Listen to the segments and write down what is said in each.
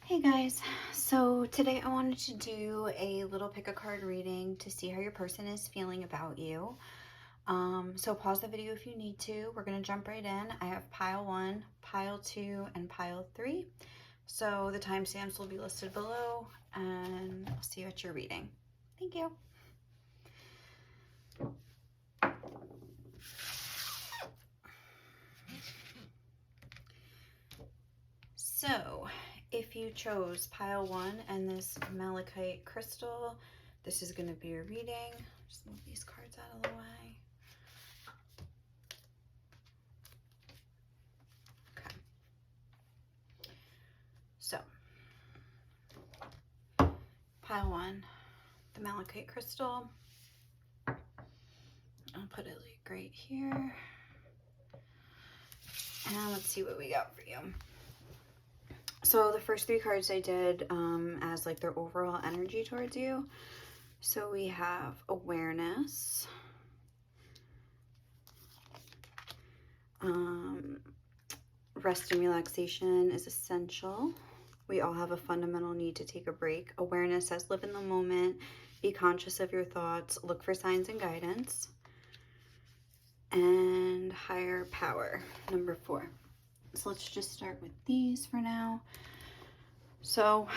Hey guys, so today I wanted to do a little pick a card reading to see how your person is feeling about you. So pause the video if you need to. We're going to jump right in. I have pile 1, pile 2, and pile 3. So the timestamps will be listed below and I'll see what you're reading. Thank you. So if you chose pile 1 and this Malachite crystal, this is going to be your reading. Just move these cards out of the way. Okay. So, pile 1, the Malachite crystal. I'll put it like right here. And let's see what we got for you. So the first 3 cards I did as like their overall energy towards you. So we have awareness, rest and relaxation is essential. We all have a fundamental need to take a break. Awareness says live in the moment, be conscious of your thoughts, look for signs and guidance. And higher power, number 4. So let's just start with these for now. So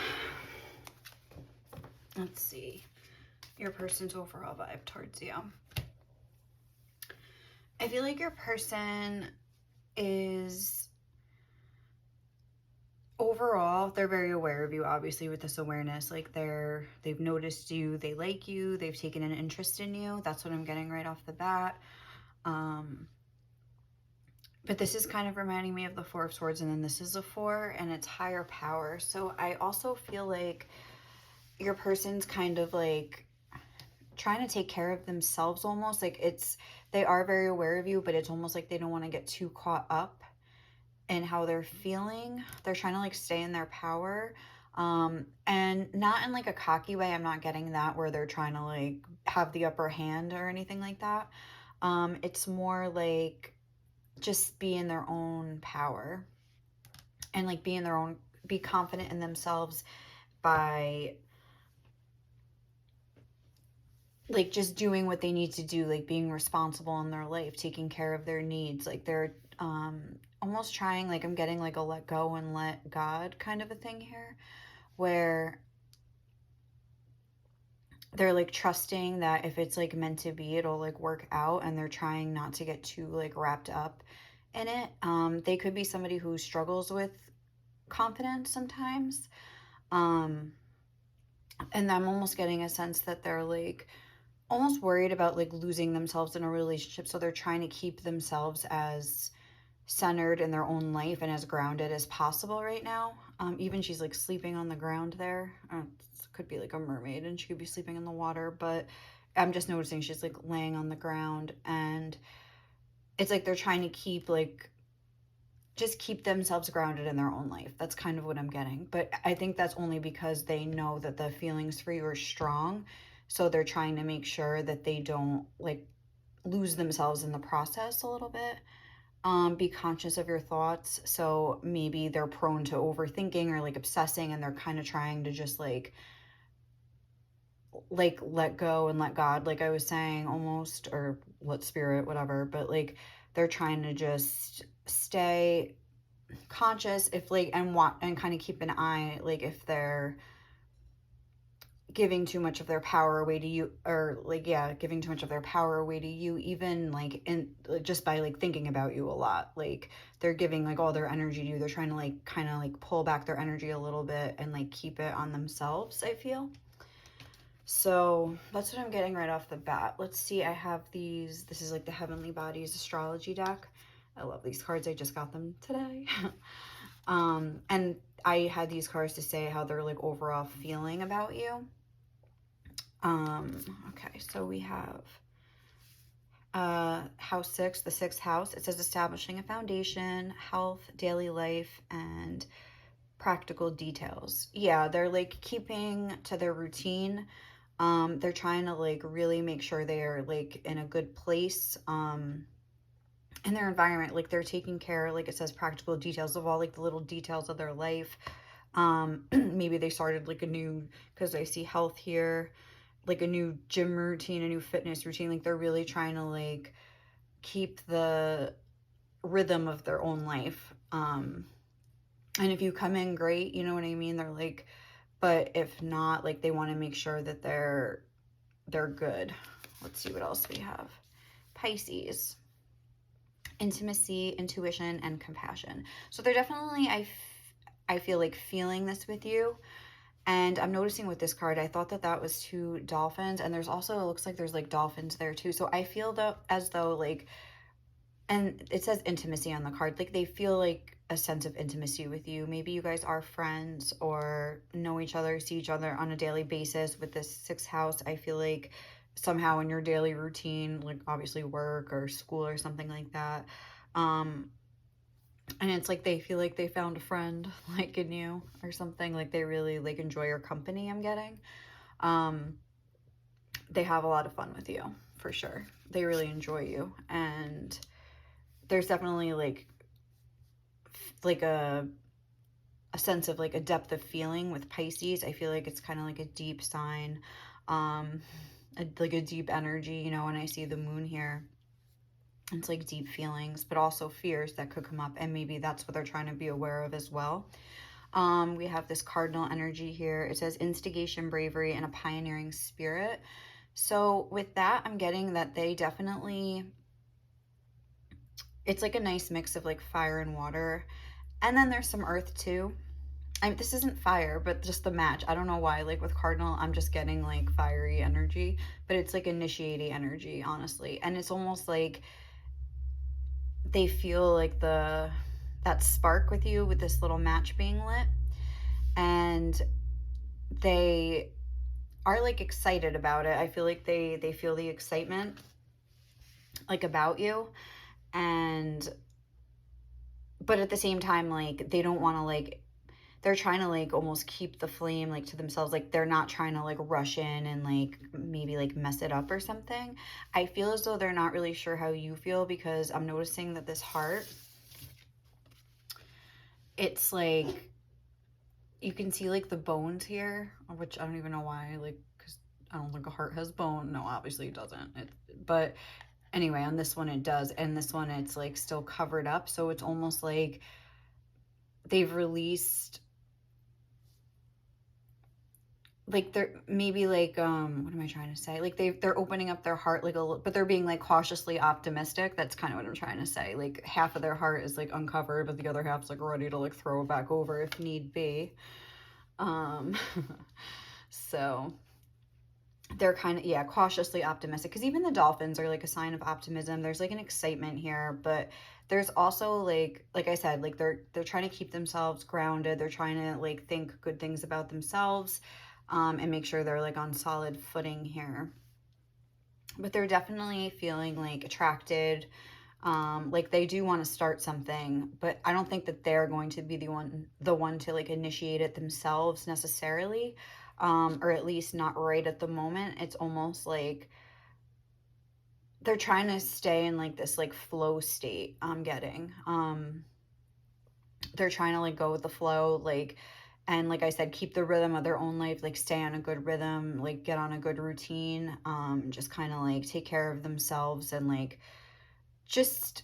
let's see your person's overall vibe towards you. I feel like your person is overall, they're very aware of you, obviously, with this awareness. Like they've noticed you, they like you, they've taken an interest in you. That's what I'm getting right off the bat. But this is kind of reminding me of the 4 of Swords, and then this is a 4, and it's higher power. So I also feel like your person's kind of like trying to take care of themselves almost. Like they are very aware of you, but it's almost like they don't want to get too caught up in how they're feeling. They're trying to like stay in their power. And not in like a cocky way. I'm not getting that where they're trying to like have the upper hand or anything like that. It's more like just be in their own power and like be confident in themselves by like just doing what they need to do, like being responsible in their life, taking care of their needs. Like they're almost trying, like I'm getting like a let go and let God kind of a thing here, where they're like trusting that if it's like meant to be, it'll like work out, and they're trying not to get too like wrapped up in it. They could be somebody who struggles with confidence sometimes. And I'm almost getting a sense that they're like almost worried about like losing themselves in a relationship. So they're trying to keep themselves as centered in their own life and as grounded as possible right now. Even she's like sleeping on the ground there. Could be like a mermaid and she could be sleeping in the water, but I'm just noticing she's like laying on the ground, and it's like they're trying to keep like just keep themselves grounded in their own life. That's kind of what I'm getting. But I think that's only because they know that the feelings for you are strong. So they're trying to make sure that they don't like lose themselves in the process a little bit. Be conscious of your thoughts. So maybe they're prone to overthinking or like obsessing, and they're kind of trying to just like let go and let God, like I was saying, almost, or let spirit, whatever. But like they're trying to just stay conscious if like and kind of keep an eye, like if they're giving too much of their power away to you, or like giving too much of their power away to you, even like in just by like thinking about you a lot. Like they're giving like all their energy to you. They're trying to like kind of like pull back their energy a little bit and like keep it on themselves, I feel. So that's what I'm getting right off the bat. Let's see, I have these, this is like the Heavenly Bodies Astrology deck. I love these cards. I just got them today. And I had these cards to say how they're like overall feeling about you. Okay, so we have house 6, the 6th house. It says establishing a foundation, health, daily life, and practical details. Yeah, they're like keeping to their routine. They're trying to like really make sure they are like in a good place in their environment. Like they're taking care, like it says, practical details of all like the little details of their life. Maybe they started like a new, because I see health here, like a new gym routine, a new fitness routine. Like they're really trying to like keep the rhythm of their own life. And if you come in, great, you know what I mean? They're like, but if not, like they want to make sure that they're good. Let's see what else we have. Pisces. Intimacy, intuition, and compassion. So they're definitely, I feel like feeling this with you. And I'm noticing with this card, I thought that that was two dolphins, and there's also, it looks like there's like dolphins there too. So I feel though as though like, and it says intimacy on the card, like they feel like a sense of intimacy with you. Maybe you guys are friends or know each other, see each other on a daily basis. With this sixth house, I feel like somehow in your daily routine, like obviously work or school or something like that, and it's like they feel like they found a friend like in you or something, like they really like enjoy your company. I'm getting they have a lot of fun with you for sure. They really enjoy you, and there's definitely like a sense of like a depth of feeling with Pisces. I feel like it's kind of like a deep sign, like a deep energy, you know. When I see the moon here, it's like deep feelings, but also fears that could come up, and maybe that's what they're trying to be aware of as well. We have this cardinal energy here. It says instigation, bravery, and a pioneering spirit. So with that, I'm getting that they definitely, it's like a nice mix of like fire and water. And then there's some earth too. This isn't fire, but just the match. I don't know why, like with cardinal, I'm just getting like fiery energy, but it's like initiating energy, honestly. And it's almost like they feel like that spark with you with this little match being lit, and they are like excited about it. I feel like they feel the excitement like about you, and but at the same time like they don't want to like, they're trying to like almost keep the flame like to themselves. Like they're not trying to like rush in and like maybe like mess it up or something. I feel as though they're not really sure how you feel, because I'm noticing that this heart, it's like you can see like the bones here, which I don't even know why, like because I don't think a heart has bone. No, obviously it doesn't. But anyway, on this one it does, and this one it's like still covered up. So it's almost like they've released, like they're maybe like what am I trying to say, like they're opening up their heart like a little, but they're being like cautiously optimistic. That's kind of what I'm trying to say. Like half of their heart is like uncovered, but the other half's like ready to like throw it back over if need be. So they're kind of, yeah, cautiously optimistic, because even the dolphins are like a sign of optimism. There's like an excitement here, but there's also like I said, like they're trying to keep themselves grounded. They're trying to like think good things about themselves, and make sure they're like on solid footing here. But they're definitely feeling like attracted, like they do want to start something, but I don't think that they're going to be the one to like initiate it themselves necessarily, or at least not right at the moment. It's almost like they're trying to stay in like this like flow state. I'm getting they're trying to like go with the flow, like, and like I said, keep the rhythm of their own life, like stay on a good rhythm, like get on a good routine, just kind of like take care of themselves, and like just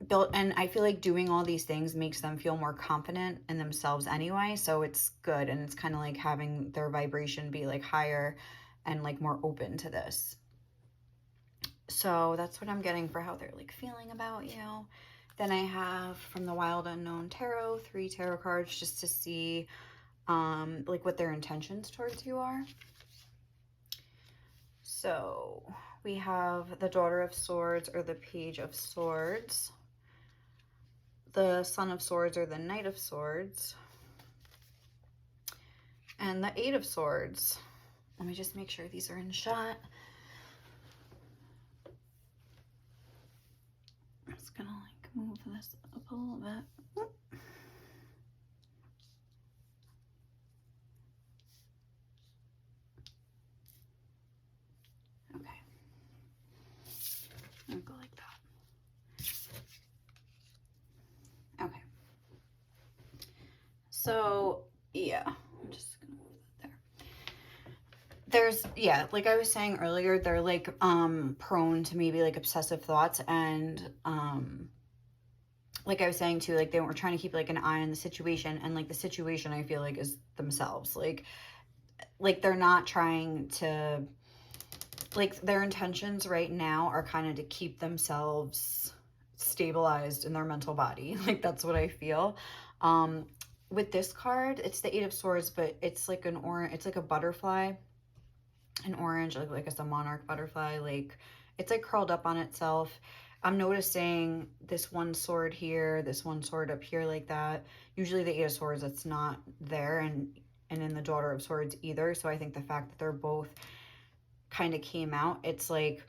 built. And I feel like doing all these things makes them feel more confident in themselves anyway, so it's good. And it's kind of like having their vibration be like higher and like more open to this. So that's what I'm getting for how they're like feeling about you. Then I have from the Wild Unknown Tarot 3 tarot cards just to see like what their intentions towards you are. So we have the Daughter of Swords or the Page of Swords, the Son of Swords or the Knight of Swords, and the Eight of Swords. Let me just make sure these are in shot. I'm just gonna like move this up a little bit. Okay. I'll go like that. Okay. So Yeah, I'm just gonna move that there. There's, yeah, like I was saying earlier, they're like prone to maybe like obsessive thoughts, and like I was saying too, like they were trying to keep like an eye on the situation, and like the situation I feel like is themselves. Like they're not trying to, like their intentions right now are kind of to keep themselves stabilized in their mental body. Like that's what I feel. Um with this card, it's the Eight of Swords, but it's like an orange, it's like a butterfly, an orange, like it's a monarch butterfly, like it's like curled up on itself. I'm noticing this one sword here, this one sword up here, like that. Usually the Eight of Swords, it's not there, and in the Daughter of Swords either. So I think the fact that they're both kind of came out, it's like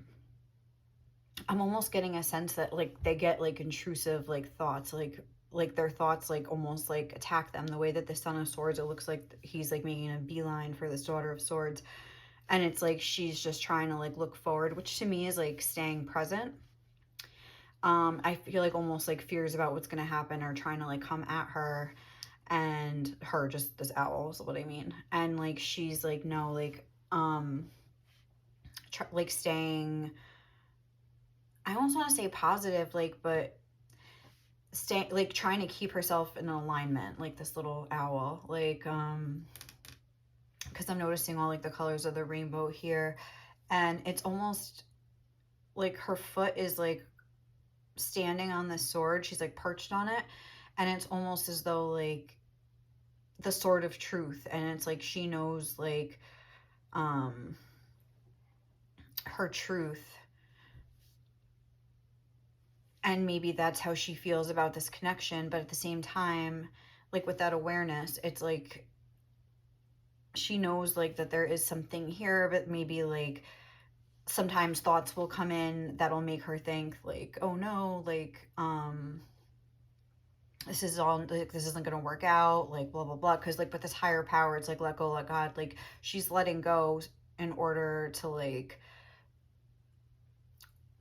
I'm almost getting a sense that like they get like intrusive like thoughts, like their thoughts like almost like attack them. The way that the Son of Swords, it looks like he's like making a beeline for this Daughter of Swords, and it's like she's just trying to like look forward, which to me is like staying present. I feel like almost like fears about what's gonna happen or trying to like come at her, and her, just this owl is what I mean. And like she's like, no, like staying, I almost want to say positive, like, but stay like trying to keep herself in alignment, like this little owl, like because I'm noticing all like the colors of the rainbow here, and it's almost like her foot is like standing on the sword, she's like perched on it, and it's almost as though like the sword of truth, and it's like she knows like um her truth, and maybe that's how she feels about this connection. But at the same time, like with that awareness, it's like she knows like that there is something here, but maybe like sometimes thoughts will come in that'll make her think like, oh no, like this is all like this isn't gonna work out, like blah blah blah. Because like with this higher power, it's like let go, let God. Like she's letting go in order to like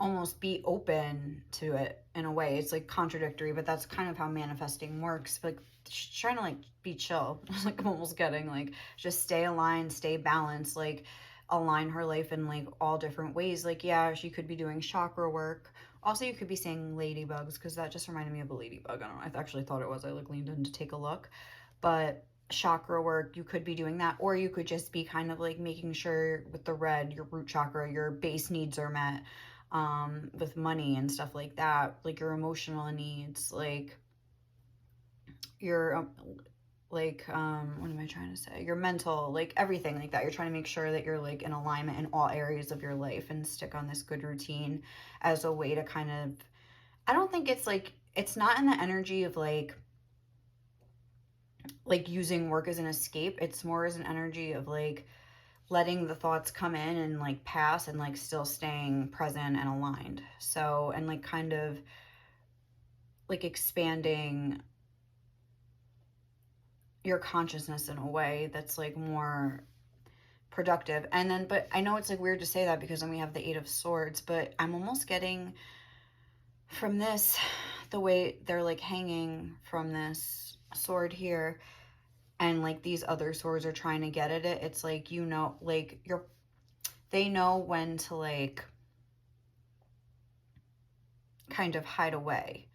almost be open to it in a way. It's like contradictory, but that's kind of how manifesting works. Like she's trying to like be chill. Like I'm almost getting like just stay aligned, stay balanced, like align her life in like all different ways. Like yeah, she could be doing chakra work. Also, you could be saying ladybugs, because that just reminded me of a ladybug. I don't know. I actually thought it was. I like leaned in to take a look, but chakra work, you could be doing that, or you could just be kind of like making sure with the red, your root chakra, your base needs are met, with money and stuff like that, like your emotional needs, like your what am I trying to say, your mental, like everything like that. You're trying to make sure that you're like in alignment in all areas of your life and stick on this good routine as a way to kind of, I don't think it's like, it's not in the energy of like using work as an escape. It's more as an energy of like letting the thoughts come in and like pass, and like still staying present and aligned. So, and like kind of like expanding your consciousness in a way that's like more productive. And then, but I know it's like weird to say that because then we have the Eight of Swords, but I'm almost getting from this, the way they're like hanging from this sword here, and like these other swords are trying to get at it. It's like, you know, like they know when to like kind of hide away,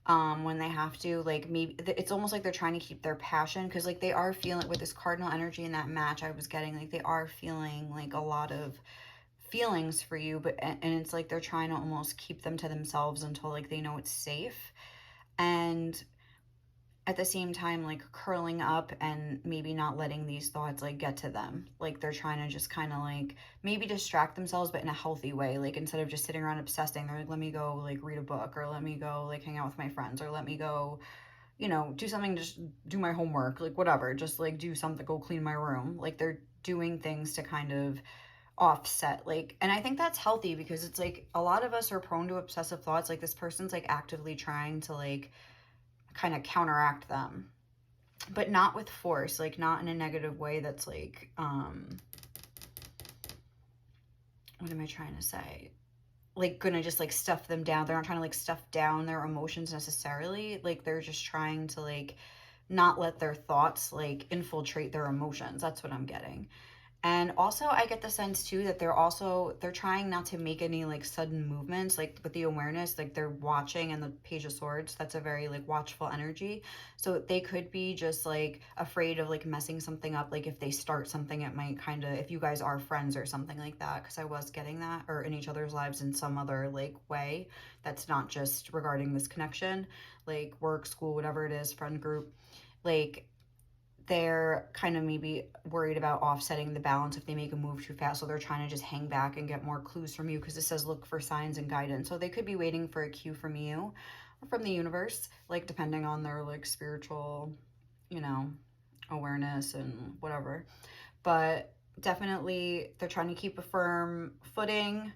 when they have to, like maybe it's almost like they're trying to keep their passion, because like they are feeling with this cardinal energy in that match I was getting, like they are feeling like a lot of feelings for you, but and it's like they're trying to almost keep them to themselves until like they know it's safe, and at the same time like curling up and maybe not letting these thoughts like get to them. Like they're trying to just kind of like maybe distract themselves, but in a healthy way. Like instead of just sitting around obsessing, they're like, let me go like read a book, or let me go like hang out with my friends, or let me go, you know, do something, just do my homework, like whatever, just like do something, go clean my room. Like they're doing things to kind of offset, like, and I think that's healthy, because it's like a lot of us are prone to obsessive thoughts. Like this person's like actively trying to like kind of counteract them, but not with force, like not in a negative way that's like what am I trying to say, like gonna just like stuff them down. They're not trying to like stuff down their emotions necessarily, like they're just trying to like not let their thoughts like infiltrate their emotions. That's what I'm getting. And also I get the sense too that they're trying not to make any like sudden movements, like with the awareness, like they're watching, and the Page of Swords, that's a very like watchful energy. So they could be just like afraid of like messing something up. Like if they start something, it might kind of, if you guys are friends or something like that, because I was getting that, or in each other's lives in some other like way that's not just regarding this connection, like work, school, whatever it is, friend group, like they're kind of maybe worried about offsetting the balance if they make a move too fast. So they're trying to just hang back and get more clues from you, because it says look for signs and guidance. So they could be waiting for a cue from you or from the universe, like depending on their like spiritual, you know, awareness and whatever. But definitely they're trying to keep a firm footing.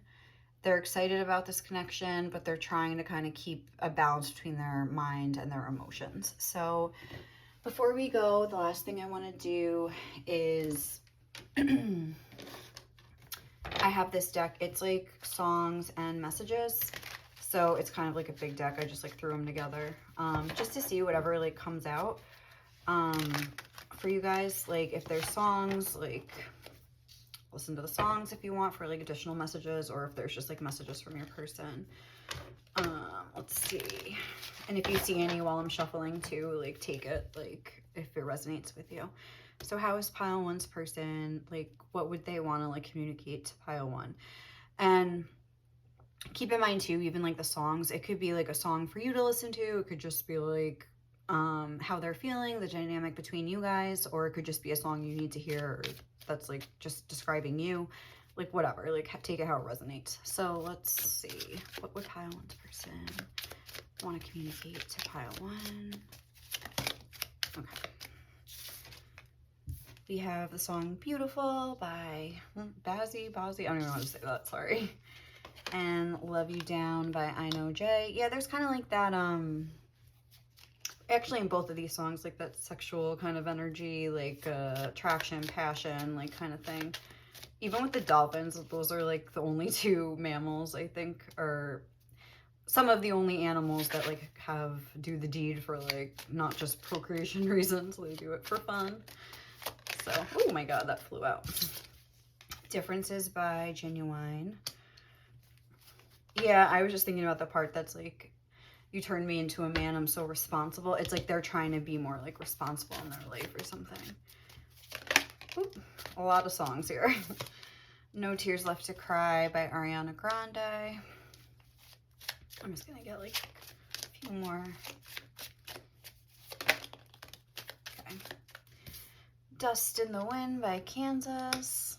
They're excited about this connection, but they're trying to kind of keep a balance between their mind and their emotions. So before we go, the last thing I want to do is I have this deck. It's like songs and messages. So it's kind of like a big deck. I just like threw them together just to see whatever like comes out for you guys. Like if there's songs, like listen to the songs if you want for like additional messages, or if there's just like messages from your person. Let's see. And if you see any while I'm shuffling too, like take it, like if it resonates with you. So how is pile one's person, like what would they want to like communicate to pile one? And keep in mind too, even like the songs, it could be like a song for you to listen to. It could just be like how they're feeling, the dynamic between you guys, or it could just be a song you need to hear that's like just describing you. Like whatever, like take it how it resonates. So let's see, what would pile one's person want to communicate to pile one? Okay. We have the song Beautiful by Bazzy, I don't even know how to say that, sorry. And Love You Down by I Know Jay. Yeah, there's kind of like that, actually in both of these songs, like that sexual kind of energy, like attraction, passion, like kind of thing. Even with the dolphins, those are like the only two mammals, I think, or some of the only animals that like do the deed for like not just procreation reasons. They do it for fun. So, oh my god, that flew out. Differences by Genuine. Yeah, I was just thinking about the part that's like, you turned me into a man, I'm so responsible. It's like they're trying to be more like responsible in their life or something. Oop, a lot of songs here. No Tears Left to Cry by Ariana Grande. I'm just gonna get like a few more. Okay. Dust in the Wind by Kansas.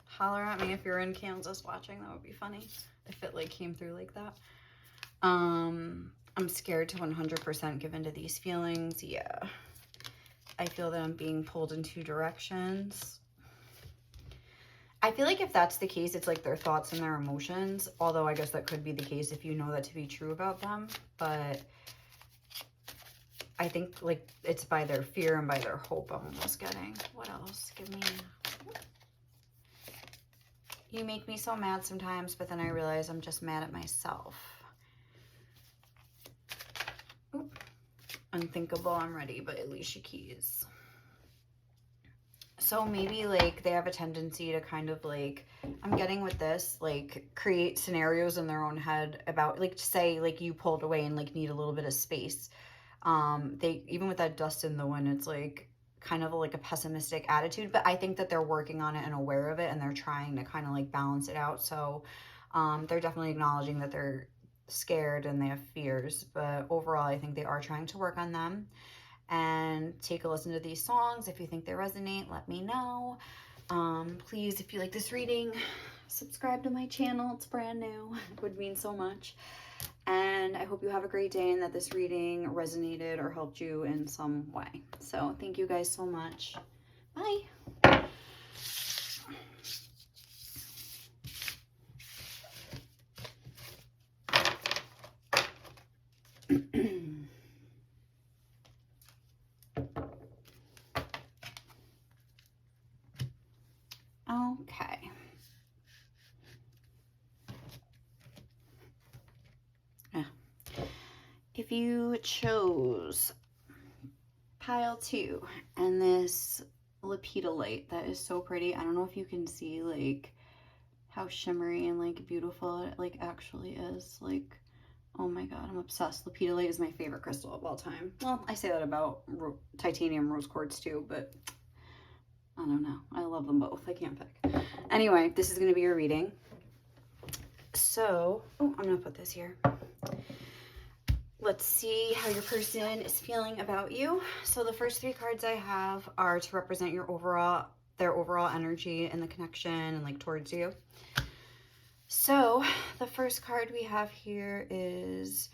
Holler at me if you're in Kansas watching, that would be funny if it like came through like that. I'm scared to 100% give into these feelings. Yeah. I feel that I'm being pulled in two directions. I feel like if that's the case, it's like their thoughts and their emotions. Although I guess that could be the case if you know that to be true about them. But I think like it's by their fear and by their hope I'm almost getting. What else? Give me... You make me so mad sometimes, but then I realize I'm just mad at myself. Oop. Unthinkable, I'm ready by Alicia Keys. So maybe like they have a tendency to kind of like, I'm getting with this, like create scenarios in their own head about like, say like you pulled away and like need a little bit of space. They, even with that Dust in the Wind, it's like kind of like a pessimistic attitude, but I think that they're working on it and aware of it, and they're trying to kind of like balance it out. So they're definitely acknowledging that they're scared and they have fears, but overall I think they are trying to work on them. And take a listen to these songs. If you think they resonate, let me know. Please, if you like this reading, subscribe to my channel. It's brand new. It would mean so much. And I hope you have a great day and that this reading resonated or helped you in some way. So thank you guys so much. Bye. Okay. If you chose pile 2, and this Lepidolite that is so pretty. I don't know if you can see like how shimmery and like beautiful it like actually is. Like, oh my god, I'm obsessed. Lepidolite is my favorite crystal of all time. Well, I say that about titanium rose quartz too, but I don't know. I love them both. I can't pick. Anyway, this is going to be your reading. So, oh, I'm going to put this here. Let's see how your person is feeling about you. So the first 3 cards I have are to represent their overall energy and the connection and like towards you. So the first card we have here is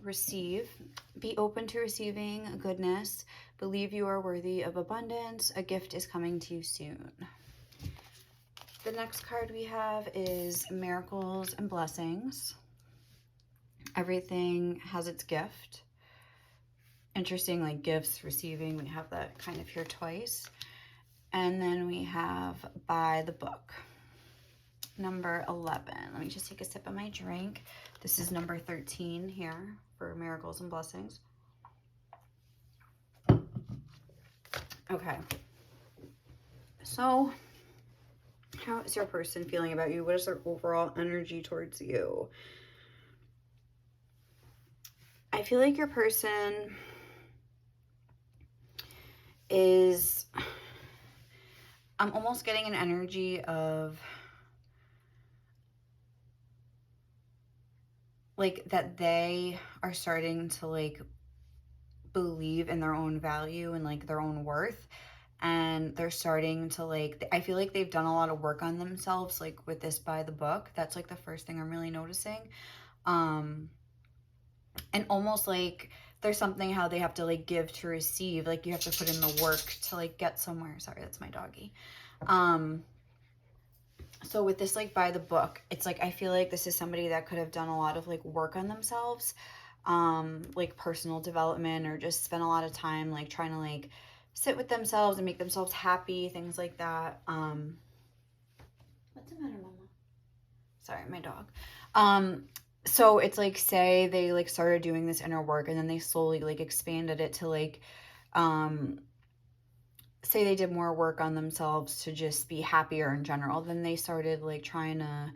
receive. Be open to receiving goodness. Believe you are worthy of abundance. A gift is coming to you soon. The next card we have is miracles and blessings. Everything has its gift. Interesting, like gifts, receiving. We have that kind of here twice. And then we have by the book. Number 11. Let me just take a sip of my drink. This is number 13 here for miracles and blessings. Okay. So, how is your person feeling about you? What is their overall energy towards you? I feel like your person is, I'm almost getting an energy of like that they are starting to like believe in their own value and like their own worth, and they're starting to like, I feel like they've done a lot of work on themselves like with this by the book. That's like the first thing I'm really noticing. And almost like there's something how they have to like give to receive, like you have to put in the work to like get somewhere. Sorry, that's my doggy. So with this like by the book, it's like I feel like this is somebody that could have done a lot of like work on themselves, like personal development, or just spent a lot of time like trying to like sit with themselves and make themselves happy, things like that. What's the matter, Mama? Sorry, my dog. So it's like, say they like started doing this inner work and then they slowly like expanded it to like, say they did more work on themselves to just be happier in general. Then they started like trying to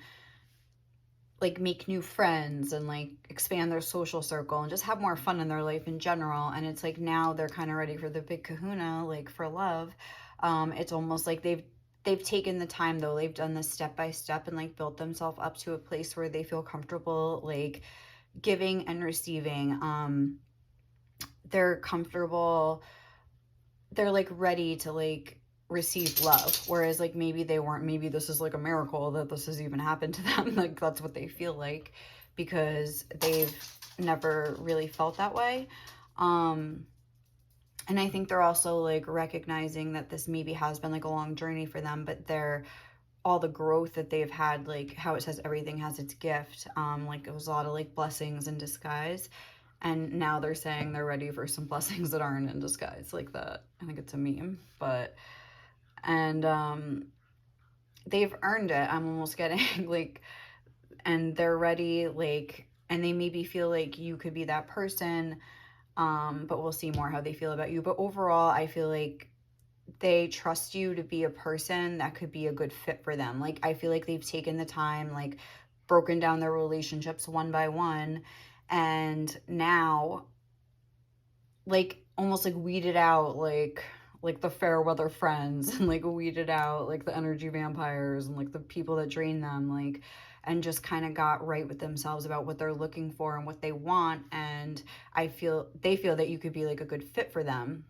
like make new friends and like expand their social circle and just have more fun in their life in general. And it's like now they're kind of ready for the big kahuna, like for love. It's almost like they've taken the time though. They've done this step by step and like built themselves up to a place where they feel comfortable like giving and receiving. They're comfortable. They're like ready to like receive love, whereas like maybe they weren't. Maybe this is like a miracle that this has even happened to them. Like that's what they feel like because they've never really felt that way. And I think they're also like recognizing that this maybe has been like a long journey for them, but they're all the growth that they've had, like how it says everything has its gift. Like it was a lot of like blessings in disguise. And now they're saying they're ready for some blessings that aren't in disguise like that. I think it's a meme, but, and, they've earned it. I'm almost getting like, and they're ready, like, and they maybe feel like you could be that person. But we'll see more how they feel about you. But overall, I feel like they trust you to be a person that could be a good fit for them. Like, I feel like they've taken the time, like, broken down their relationships one by one, and now, like, almost, like, weeded out, like the fair weather friends, and, like, weeded out, like, the energy vampires, and, like, the people that drain them, like, and just kind of got right with themselves about what they're looking for and what they want. And they feel that you could be like a good fit for them.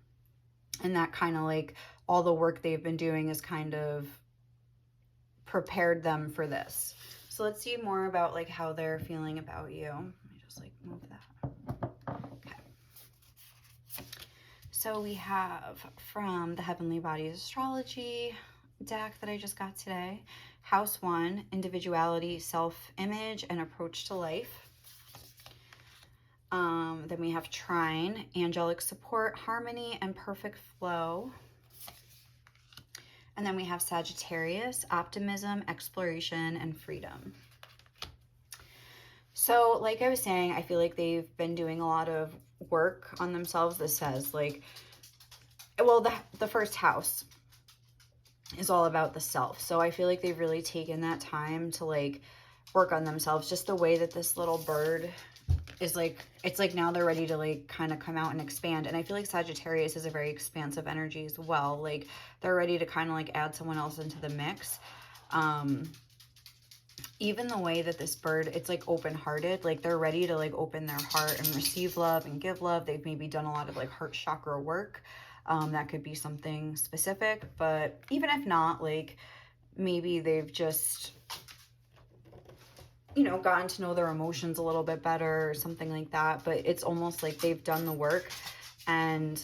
And that kind of like all the work they've been doing is kind of prepared them for this. So let's see more about like how they're feeling about you. Let me just like move that. Okay. So we have from the Heavenly Bodies Astrology deck that I just got today. House 1, individuality, self-image, and approach to life. Then we have Trine, angelic support, harmony, and perfect flow. And then we have Sagittarius, optimism, exploration, and freedom. So like I was saying, I feel like they've been doing a lot of work on themselves. This says like well, the first house is all about the self. So I feel like they've really taken that time to like work on themselves. Just the way that this little bird is like, it's like now they're ready to like kind of come out and expand. And I feel like Sagittarius is a very expansive energy as well. Like they're ready to kind of like add someone else into the mix. Even the way that this bird, it's like open-hearted, like they're ready to like open their heart and receive love and give love. They've maybe done a lot of like heart chakra work. That could be something specific, but even if not, like maybe they've just, you know, gotten to know their emotions a little bit better or something like that. But it's almost like they've done the work and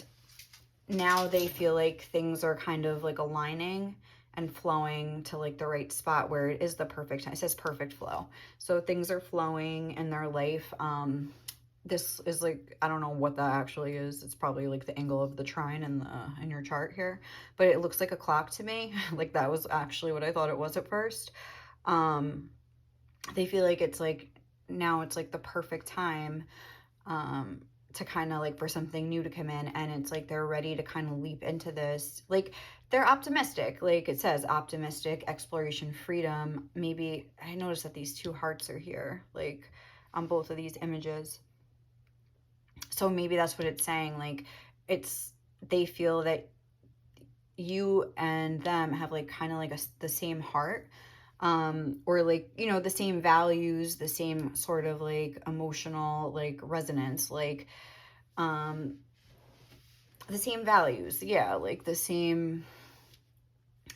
now they feel like things are kind of like aligning and flowing to like the right spot where it is the perfect time. It says perfect flow. So things are flowing in their life. This is like, I don't know what that actually is. It's probably like the angle of the trine in your chart here, but it looks like a clock to me. Like that was actually what I thought it was at first. They feel like it's like, now it's like the perfect time to kind of like for something new to come in, and it's like they're ready to kind of leap into this. Like they're optimistic, like it says optimistic, exploration, freedom. Maybe I noticed that these two hearts are here like on both of these images, so maybe that's what it's saying. Like it's, they feel that you and them have like kind of like the same heart, or like, you know, the same values, the same sort of like emotional like resonance, like the same values, yeah, like the same,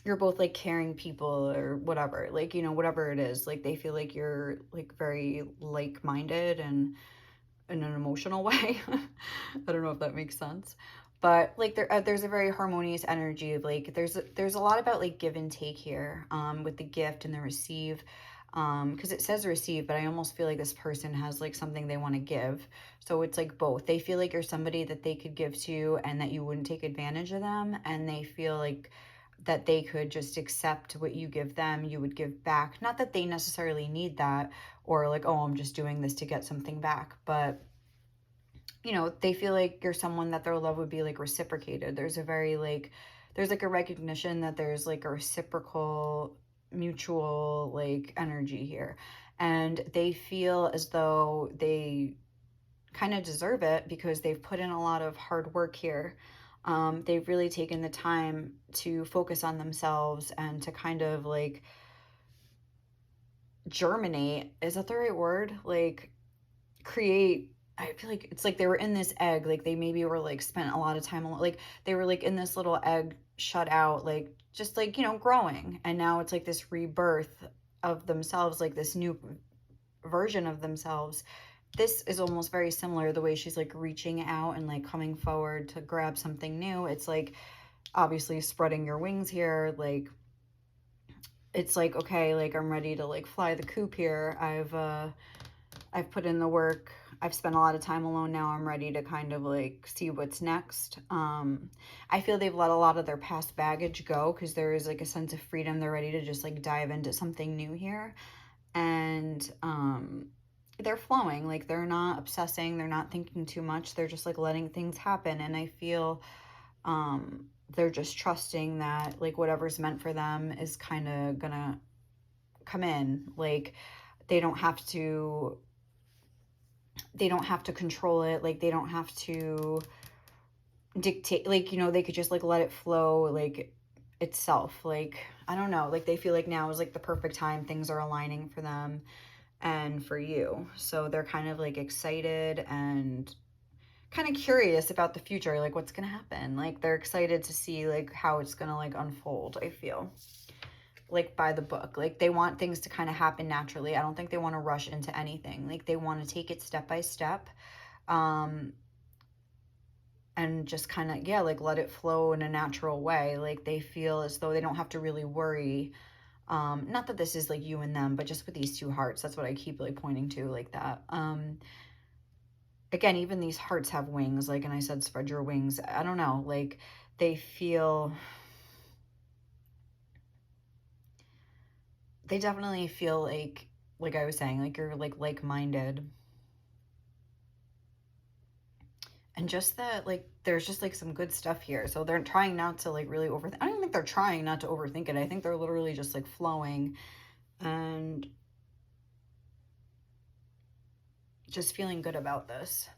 you're both like caring people or whatever, like, you know, whatever it is, like they feel like you're like very like-minded and in an emotional way. I don't know if that makes sense, but like there's a very harmonious energy of like there's a lot about like give and take here, with the gift and the receive, because it says receive, but I almost feel like this person has like something they want to give. So it's like both. They feel like you're somebody that they could give to and that you wouldn't take advantage of them, and they feel like that they could just accept what you give them, you would give back. Not that they necessarily need that, or like, oh, I'm just doing this to get something back, but you know, they feel like you're someone that their love would be like reciprocated. There's a very like, there's like a recognition that there's like a reciprocal mutual like energy here, and they feel as though they kind of deserve it because they've put in a lot of hard work here. They've really taken the time to focus on themselves and to kind of like germinate, is that the right word, like create. I feel like it's like they were in this egg, like they maybe were like spent a lot of time alone, like they were like in this little egg shut out, like just like, you know, growing, and now it's like this rebirth of themselves, like this new version of themselves. This is almost very similar, the way she's like reaching out and like coming forward to grab something new. It's like obviously spreading your wings here, like it's like, okay, like I'm ready to like fly the coop here. I've put in the work. I've spent a lot of time alone now. I'm ready to kind of like see what's next. I feel they've let a lot of their past baggage go because there is like a sense of freedom. They're ready to just like dive into something new here. And they're flowing. Like they're not obsessing. They're not thinking too much. They're just like letting things happen. And I feel they're just trusting that like whatever's meant for them is kind of gonna come in. Like they don't have to control it, like they don't have to dictate, like, you know, they could just like let it flow like itself. Like I don't know, like they feel like now is like the perfect time, things are aligning for them and for you, so they're kind of like excited and kind of curious about the future, like what's gonna happen, like they're excited to see like how it's gonna like unfold. I feel like by the book, like they want things to kind of happen naturally. I don't think they want to rush into anything, like they want to take it step by step, and just kind of, yeah, like let it flow in a natural way. Like they feel as though they don't have to really worry. Not that this is like you and them, but just with these two hearts, that's what I keep like pointing to, like that. Again, even these hearts have wings, like, and I said spread your wings. I don't know, like they feel, they definitely feel like I was saying, like you're like like-minded. And just that, like, there's just, like, some good stuff here. So they're trying not to, like, really overthink. I don't think they're trying not to overthink it. I think they're literally just, like, flowing and just feeling good about this.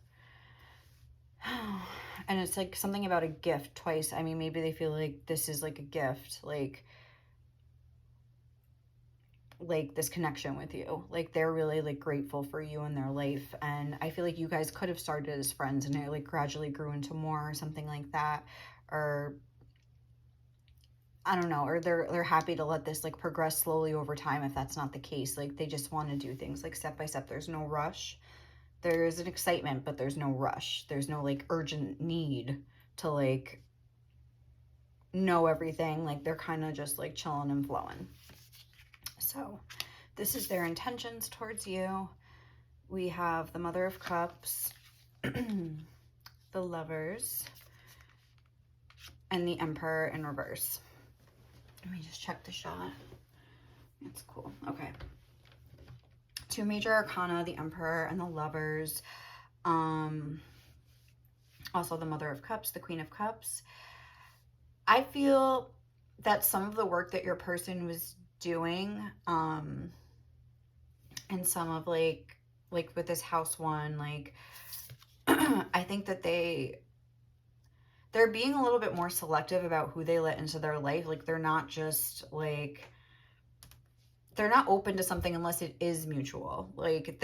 And it's, like, something about a gift twice. I mean, maybe they feel like this is, like, a gift. Like this connection with you, like they're really like grateful for you in their life. And I feel like you guys could have started as friends and it like gradually grew into more or something like that, or I don't know, or they're happy to let this like progress slowly over time if that's not the case. Like they just want to do things like step by step. There's no rush. There's an excitement, but there's no rush. There's no like urgent need to like know everything. Like they're kind of just like chilling and flowing. So this is their intentions towards you. We have the Mother of Cups, the Lovers, and the Emperor in reverse. Let me just check the shot. It's cool. Okay. Two major arcana, the Emperor and the Lovers. Also the Mother of Cups, the Queen of Cups. I feel that some of the work that your person was doing, and some of like with this house one, like I think that they're being a little bit more selective about who they let into their life. Like they're not just like, they're not open to something unless it is mutual. Like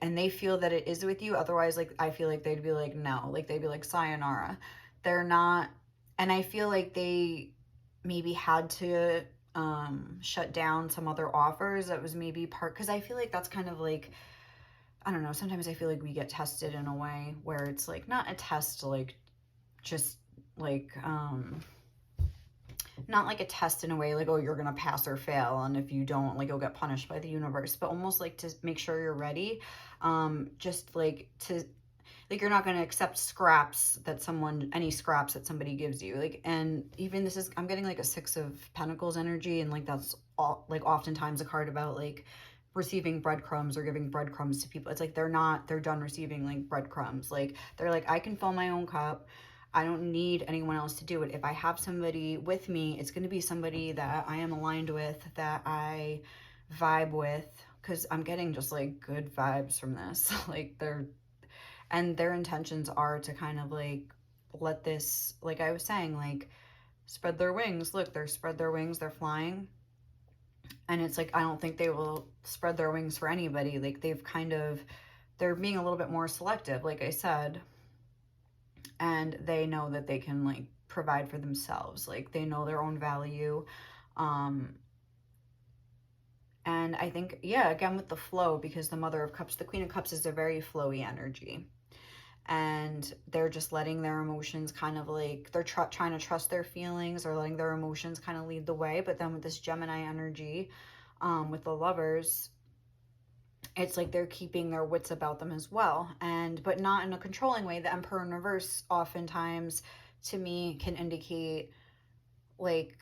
and they feel that it is with you. Otherwise, like I feel like they'd be like, no, like they'd be like, sayonara. They're not. And I feel like they maybe had to shut down some other offers that was maybe part, because I feel like that's kind of like, I don't know, sometimes I feel like we get tested in a way where it's like not a test, like just like not like a test in a way like, oh, you're gonna pass or fail, and if you don't, like you'll get punished by the universe, but almost like to make sure you're ready, just like to, like you're not going to accept scraps that any scraps that somebody gives you, like. And even this is, I'm getting like a Six of Pentacles energy, and like that's all, like oftentimes a card about like receiving breadcrumbs or giving breadcrumbs to people. It's like they're done receiving like breadcrumbs. Like they're like, I can fill my own cup. I don't need anyone else to do it. If I have somebody with me, it's going to be somebody that I am aligned with, that I vibe with, because I'm getting just like good vibes from this. Like their intentions are to kind of like let this, like I was saying, like spread their wings. Look, they're spread their wings, they're flying. And it's like, I don't think they will spread their wings for anybody. Like they're being a little bit more selective, like I said. And they know that they can like provide for themselves. Like they know their own value. And I think, yeah, again with the flow, because the Mother of Cups, the Queen of Cups is a very flowy energy. And they're just letting their emotions kind of like, they're trying to trust their feelings, or letting their emotions kind of lead the way. But then with this Gemini energy, with the Lovers, it's like they're keeping their wits about them as well, but not in a controlling way. The Emperor in reverse oftentimes to me can indicate like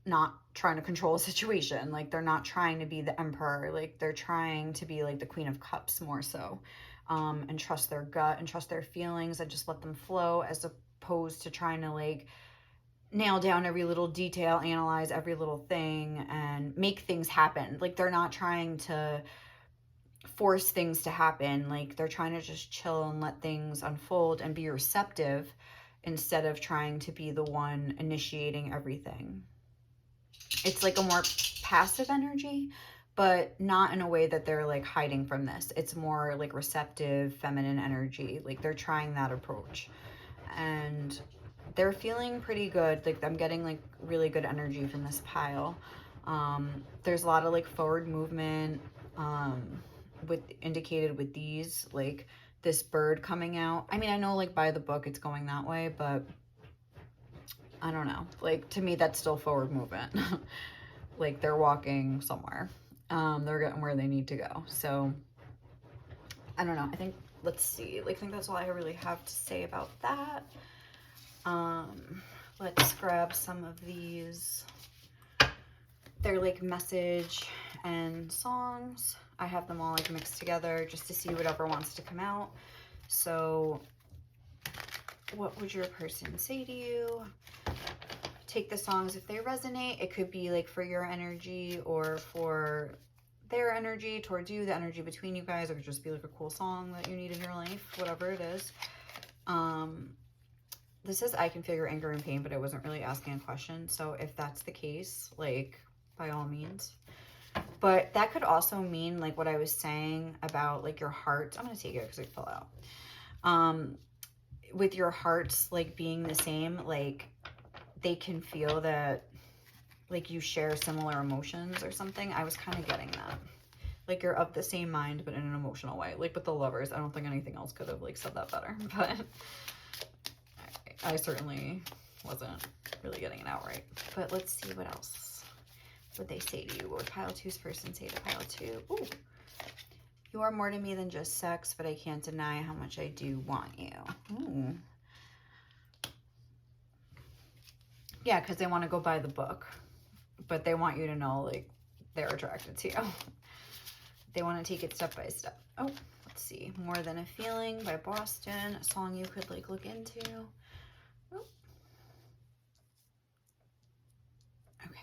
not trying to control a situation. Like they're not trying to be the Emperor, like they're trying to be like the Queen of Cups more so. And trust their gut and trust their feelings and just let them flow, as opposed to trying to like nail down every little detail, analyze every little thing, and make things happen. Like they're not trying to force things to happen. Like they're trying to just chill and let things unfold and be receptive, instead of trying to be the one initiating everything. It's like a more passive energy, but not in a way that they're like hiding from this. It's more like receptive, feminine energy. Like they're trying that approach, and they're feeling pretty good. Like I'm getting like really good energy from this pile. There's a lot of like forward movement, indicated with these, like this bird coming out. I mean, I know like by the book it's going that way, but I don't know. Like to me, that's still forward movement. Like they're walking somewhere. They're getting where they need to go. So I don't know. I think, let's see. Like I think that's all I really have to say about that. Let's grab some of these. They're like message and songs. I have them all like mixed together just to see whatever wants to come out. So What would your person say to you? Take the songs if they resonate. It could be like for your energy or for their energy towards you, the energy between you guys. It could just be like a cool song that you need in your life, whatever it is. This says, I can feel your anger and pain, but I wasn't really asking a question. So if that's the case, like, by all means. But that could also mean, like, what I was saying about, like, your heart. I'm going to take it because it fell out. With your hearts, like, being the same, like, they can feel that, like, you share similar emotions or something. I was kind of getting that. Like, you're of the same mind, but in an emotional way. Like, with the lovers, I don't think anything else could have, like, said that better. But I certainly wasn't really getting it out right. But let's see what else would they say to you. What would pile two's person say to pile two? Ooh. You are more to me than just sex, but I can't deny how much I do want you. Ooh. Yeah, because they want to go by the book, but they want you to know, like, they're attracted to you. They want to take it step by step. Oh, let's see. More Than a Feeling by Boston. A song you could, like, look into. Oh. Okay.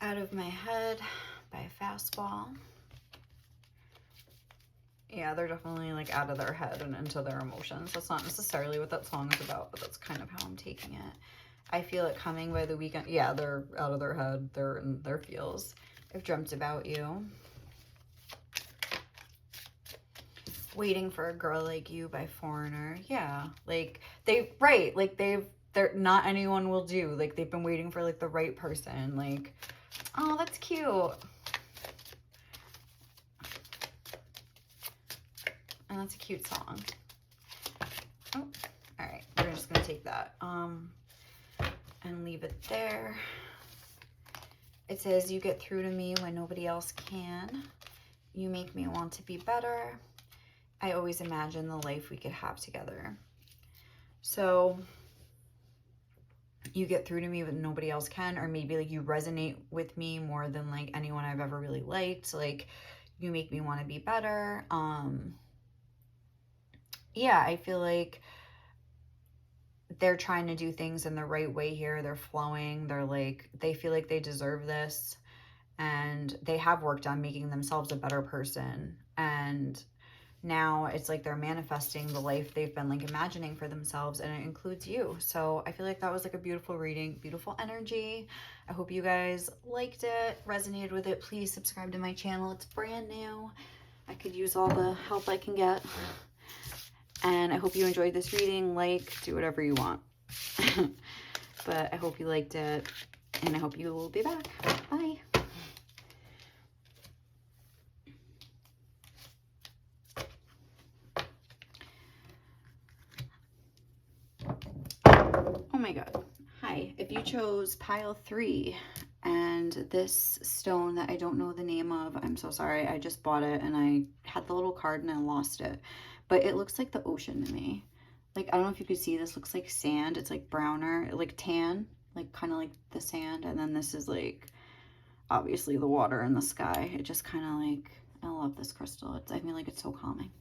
Out of My Head by Fastball. Yeah, they're definitely, like, out of their head and into their emotions. That's not necessarily what that song is about, but that's kind of how I'm taking it. I Feel It Coming by The Weeknd. Yeah, they're out of their head. They're in their feels. I've Dreamt About You. Waiting for a Girl Like You by Foreigner. Yeah, like, they're not anyone will do. Like, they've been waiting for, like, the right person. Like, oh, that's cute. And that's a cute song. Oh, all right. We're just going to take that and leave it there. It says, you get through to me when nobody else can. You make me want to be better. I always imagine the life we could have together. So you get through to me when nobody else can, or maybe, like, you resonate with me more than, like, anyone I've ever really liked. Like, you make me want to be better. Yeah, I feel like they're trying to do things in the right way here. They're flowing. They're like, they feel like they deserve this, and they have worked on making themselves a better person. And now it's like they're manifesting the life they've been, like, imagining for themselves, and it includes you. So I feel like that was, like, a beautiful reading, beautiful energy. I hope you guys liked it, resonated with it. Please subscribe to my channel. It's brand new. I could use all the help I can get. And I hope you enjoyed this reading. Like, do whatever you want. But I hope you liked it, and I hope you will be back. Bye. Oh my God. Hi. If you chose pile 3 and this stone that I don't know the name of, I'm so sorry. I just bought it and I had the little card and I lost it. But it looks like the ocean to me. Like, I don't know if you could see, this looks like sand. It's like browner, like tan, like kind of like the sand. And then this is like, obviously the water and the sky. It just kind of like, I love this crystal. I feel like it's so calming.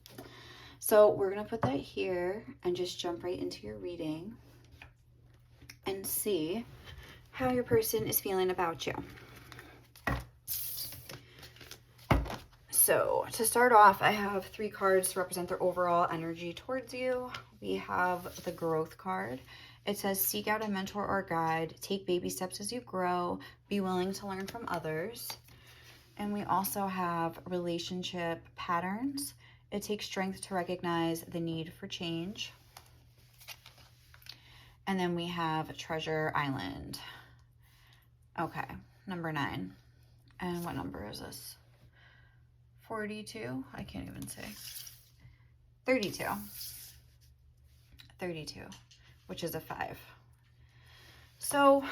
So we're going to put that here and just jump right into your reading and see how your person is feeling about you. So to start off, I have 3 cards to represent their overall energy towards you. We have the growth card. It says, seek out a mentor or guide, take baby steps as you grow, be willing to learn from others. And we also have relationship patterns. It takes strength to recognize the need for change. And then we have Treasure Island. Okay, number 9. And what number is this? 42? I can't even say. 32. 32, which is a 5. So,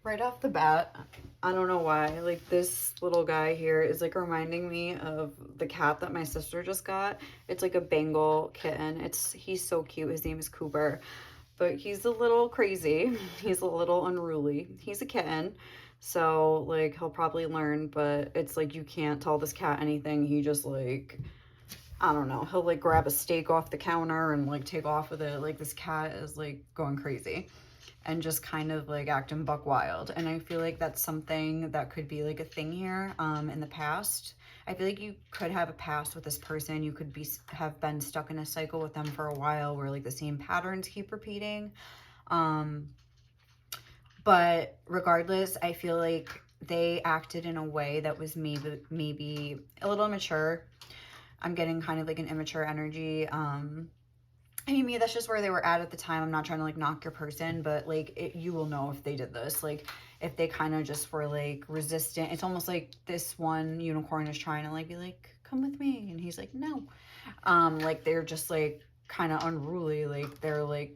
right off the bat, I don't know why, like, this little guy here is, like, reminding me of the cat that my sister just got. It's like a Bengal kitten. He's so cute. His name is Cooper, but he's a little crazy. He's a little unruly. He's a kitten. So, like, he'll probably learn, but it's like you can't tell this cat anything. He just, like, I don't know. He'll, like, grab a steak off the counter and, like, take off with it. Like, this cat is, like, going crazy and just kind of, like, acting buck wild. And I feel like that's something that could be, like, a thing here in the past. I feel like you could have a past with this person. You could have been stuck in a cycle with them for a while where, like, the same patterns keep repeating. But regardless, I feel like they acted in a way that was maybe a little immature. I'm getting kind of like an immature energy. I mean, maybe that's just where they were at the time. I'm not trying to like knock your person, but like you will know if they did this. Like if they kind of just were like resistant. It's almost like this one unicorn is trying to like be like, come with me. And he's like, no. Like they're just like kind of unruly. Like they're like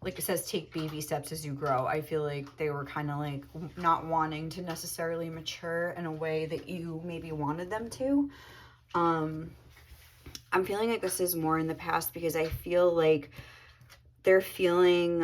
it says, take baby steps as you grow. I feel like they were kind of like not wanting to necessarily mature in a way that you maybe wanted them to. I'm feeling like this is more in the past because I feel like they're feeling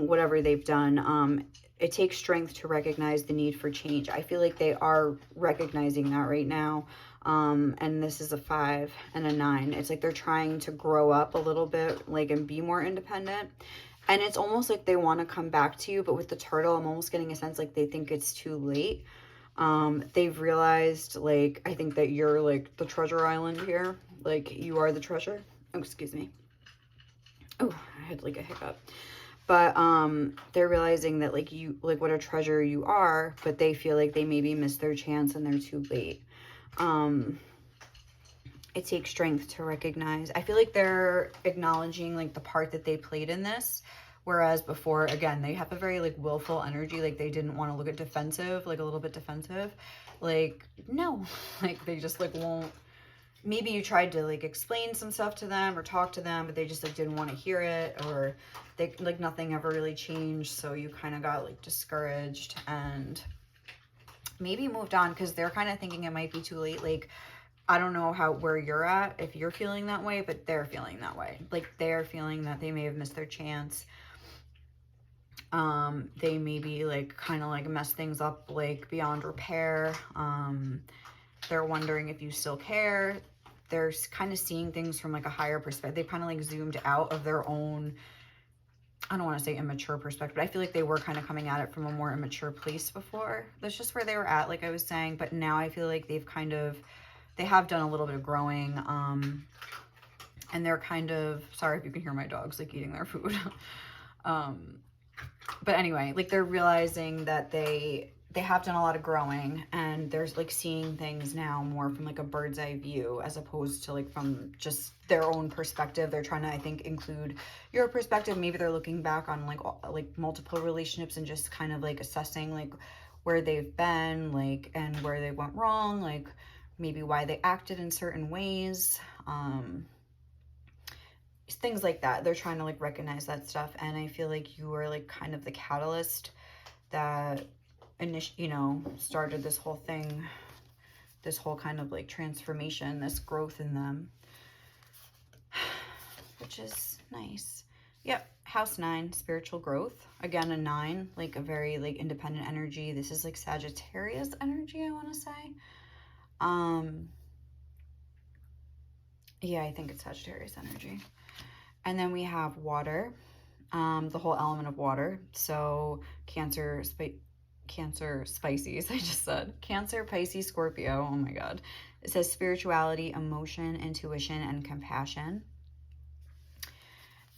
whatever they've done. It takes strength to recognize the need for change. I feel like they are recognizing that right now. And this is a 5 and a 9. It's like they're trying to grow up a little bit, like, and be more independent. And it's almost like they want to come back to you, but with the turtle, I'm almost getting a sense like they think it's too late. They've realized, like, I think that you're like the treasure island here. Like, you are the treasure. Oh, excuse me. Oh, I had like a hiccup. But they're realizing that like you, like what a treasure you are, but they feel like they maybe missed their chance and they're too late. It takes strength to recognize. I feel like they're acknowledging like the part that they played in this. Whereas before, again, they have a very like willful energy. Like they didn't want to look at defensive, like a little bit defensive. Like, no, like they just like won't. Maybe you tried to like explain some stuff to them or talk to them, but they just like didn't want to hear it, or they like nothing ever really changed. So you kind of got like discouraged and maybe moved on because they're kind of thinking it might be too late. Like, I don't know where you're at, if you're feeling that way, but they're feeling that way. Like they're feeling that they may have missed their chance. They maybe like kind of like mess things up like beyond repair. They're wondering if you still care. They're kind of seeing things from like a higher perspective. They kind of like zoomed out of their own, I don't want to say immature perspective, but I feel like they were kind of coming at it from a more immature place before. That's just where they were at, like I was saying. But now I feel like they have done a little bit of growing. And they're kind of, sorry if you can hear my dogs like eating their food. But anyway, like they're realizing that they have done a lot of growing, and there's like seeing things now more from like a bird's eye view as opposed to like from just their own perspective. They're trying to, I think, include your perspective. Maybe they're looking back on like multiple relationships and just kind of like assessing like where they've been, like, and where they went wrong, like maybe why they acted in certain ways. Things like that. They're trying to like recognize that stuff. And I feel like you are like kind of the catalyst that started this whole thing, this whole kind of like transformation, this growth in them, which is nice. Yep. House 9, spiritual growth. Again, a 9, like a very like independent energy. This is like Sagittarius energy, I want to say. Yeah, I think it's Sagittarius energy. And then we have water, the whole element of water. So Cancer, Pisces, I just said. Cancer, Pisces, Scorpio. Oh my God. It says spirituality, emotion, intuition, and compassion.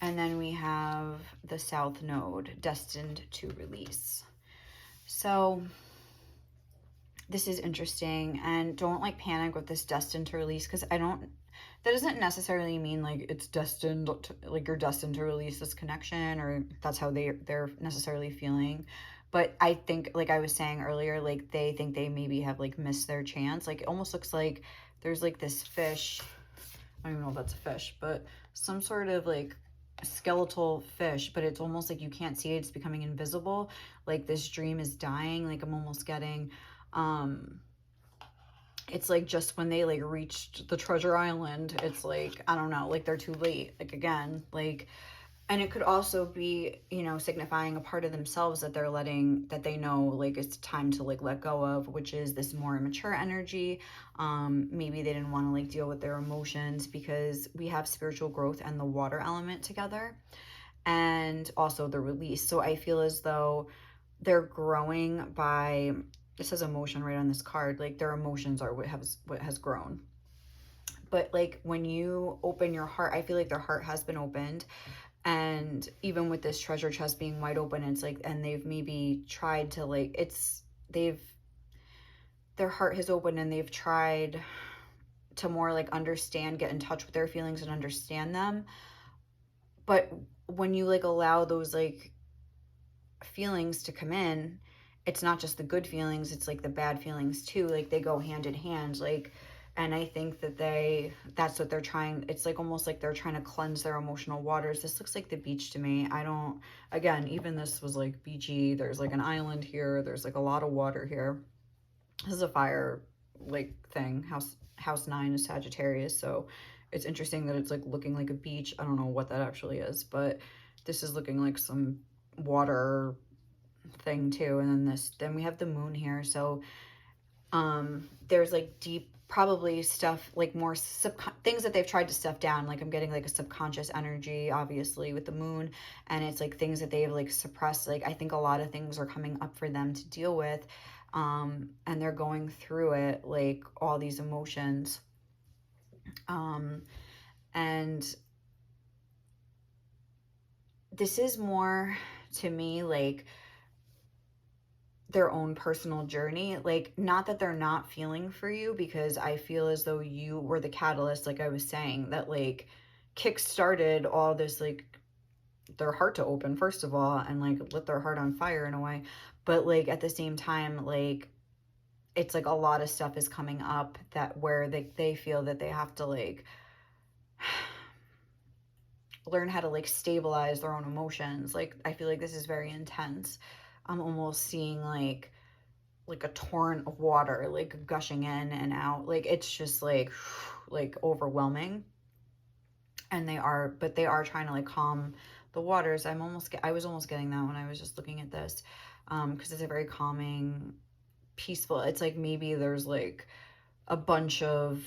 And then we have the South Node, destined to release. So this is interesting. And don't like panic with this destined to release, because that doesn't necessarily mean like it's destined to, like you're destined to release this connection, or that's how they're necessarily feeling. But I think, like I was saying earlier, like they think they maybe have like missed their chance. Like it almost looks like there's like this fish. I don't even know if that's a fish, but some sort of like skeletal fish, but it's almost like you can't see it. It's becoming invisible. Like this dream is dying. Like I'm almost getting, it's like just when they like reached the treasure island, it's like, I don't know, like they're too late, like again, like. And it could also be, you know, signifying a part of themselves that they're letting, that they know like it's time to like let go of, which is this more immature energy. Maybe they didn't want to like deal with their emotions, because we have spiritual growth and the water element together, and also the release. So I feel as though they're growing by, it says emotion right on this card, like their emotions are what has grown. But like when you open your heart, I feel like their heart has been opened. And even with this treasure chest being wide open, it's like, and they've maybe tried to like, they've, their heart has opened and they've tried to more like understand, get in touch with their feelings and understand them. But when you like allow those like feelings to come in, it's not just the good feelings, it's like the bad feelings too. Like they go hand in hand. Like, and I think that that's what they're trying. It's like almost like they're trying to cleanse their emotional waters. This looks like the beach to me. I don't, again, even this was like beachy. There's like an island here. There's like a lot of water here. This is a fire like thing. House 9 is Sagittarius. So it's interesting that it's like looking like a beach. I don't know what that actually is, but this is looking like some water thing too. And then we have the moon here. So there's like deep, probably stuff like more things that they've tried to stuff down. Like I'm getting like a subconscious energy, obviously, with the moon, and it's like things that they've like suppressed. Like I think a lot of things are coming up for them to deal with, and they're going through it, like all these emotions, and this is more to me like their own personal journey. Like, not that they're not feeling for you, because I feel as though you were the catalyst, like I was saying, that like kick started all this, like their heart to open first of all, and like lit their heart on fire in a way. But like at the same time, like it's like a lot of stuff is coming up that where they feel that they have to like learn how to like stabilize their own emotions. Like I feel like this is very intense. I'm almost seeing like a torrent of water like gushing in and out. Like it's just like overwhelming. And they are trying to like calm the waters. I was almost getting that when I was just looking at this, because it's a very calming, peaceful. It's like maybe there's like a bunch of,